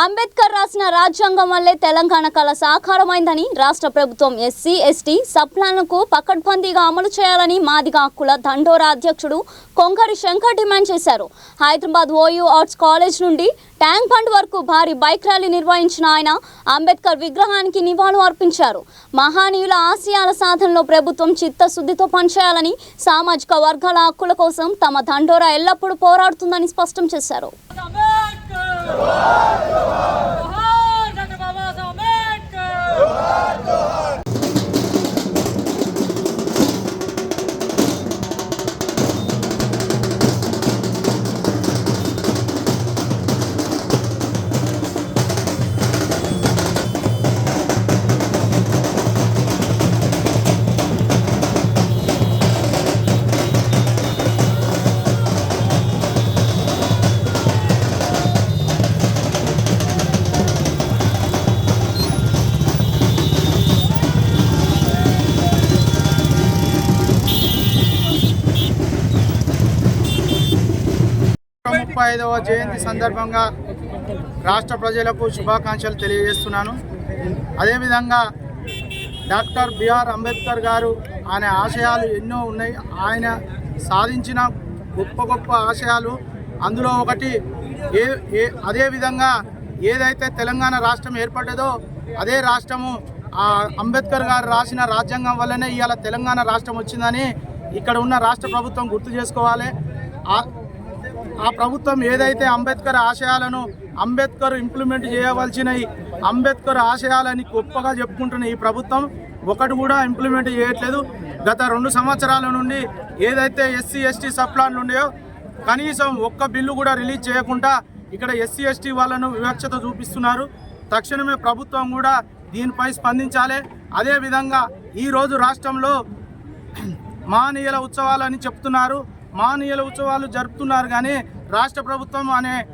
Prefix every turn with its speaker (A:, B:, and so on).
A: అంబేద్కర్ రాసిన రాజ్యాంగం వల్లే తెలంగాణ కళ సాకారమైందని రాష్ట్ర ప్రభుత్వం ఎస్సీ ఎస్టీ సప్లాన్లకు పకడ్బందీగా అమలు చేయాలని మాదిగ హక్కుల దండోరా అధ్యక్షుడు కొంగరి శంకర్ డిమాండ్ చేశారు. హైదరాబాద్ ఓయూ ఆర్ట్స్ కాలేజ్ నుండి ట్యాంక్ బండ్ వరకు భారీ బైక్ ర్యాలీ నిర్వహించిన ఆయన అంబేద్కర్ విగ్రహానికి నివాళులు అర్పించారు. మహానీయుల ఆశయాల సాధనలో ప్రభుత్వం చిత్తశుద్ధితో పనిచేయాలని, సామాజిక వర్గాల హక్కుల కోసం తమ దండోరా ఎల్లప్పుడూ పోరాడుతుందని స్పష్టం చేశారు.
B: ఐదవ జయంతి సందర్భంగా రాష్ట్ర ప్రజలకు శుభాకాంక్షలు తెలియజేస్తున్నాను. అదేవిధంగా డాక్టర్ బిఆర్ అంబేద్కర్ గారు ఆయన ఆశయాలు ఎన్నో ఉన్నాయి. ఆయన సాధించిన గొప్ప గొప్ప ఆశయాలు అందులో ఒకటి అదేవిధంగా ఏదైతే తెలంగాణ రాష్ట్రం ఏర్పడ్డదో అదే రాష్ట్రము అంబేద్కర్ గారు రాసిన రాజ్యాంగం వల్లనే ఇవాళ తెలంగాణ రాష్ట్రం వచ్చిందని ఇక్కడ ఉన్న రాష్ట్ర ప్రభుత్వం గుర్తు చేసుకోవాలి. ఆ ప్రభుత్వం ఏదైతే అంబేద్కర్ ఆశయాలను అంబేద్కర్ ఇంప్లిమెంట్ చేయవలసిన అంబేద్కర్ ఆశయాలని గొప్పగా చెప్పుకుంటున్న ఈ ప్రభుత్వం ఒకటి కూడా ఇంప్లిమెంట్ చేయట్లేదు. గత 2 సంవత్సరాల నుండి ఏదైతే ఎస్సీ ఎస్టీ సప్లాన్లు ఉన్నాయో కనీసం ఒక్క బిల్లు కూడా రిలీజ్ చేయకుండా ఇక్కడ ఎస్సీ ఎస్టీ వాళ్ళను వివక్షత చూపిస్తున్నారు. తక్షణమే ప్రభుత్వం కూడా దీనిపై స్పందించాలి. అదేవిధంగా ఈరోజు రాష్ట్రంలో మహనీయుల ఉత్సవాలని చెప్తున్నారు. మహనీయుల ఉత్సవాలు జరుపుతున్నారు కానీ రాష్ట్ర ప్రభుత్వం అనే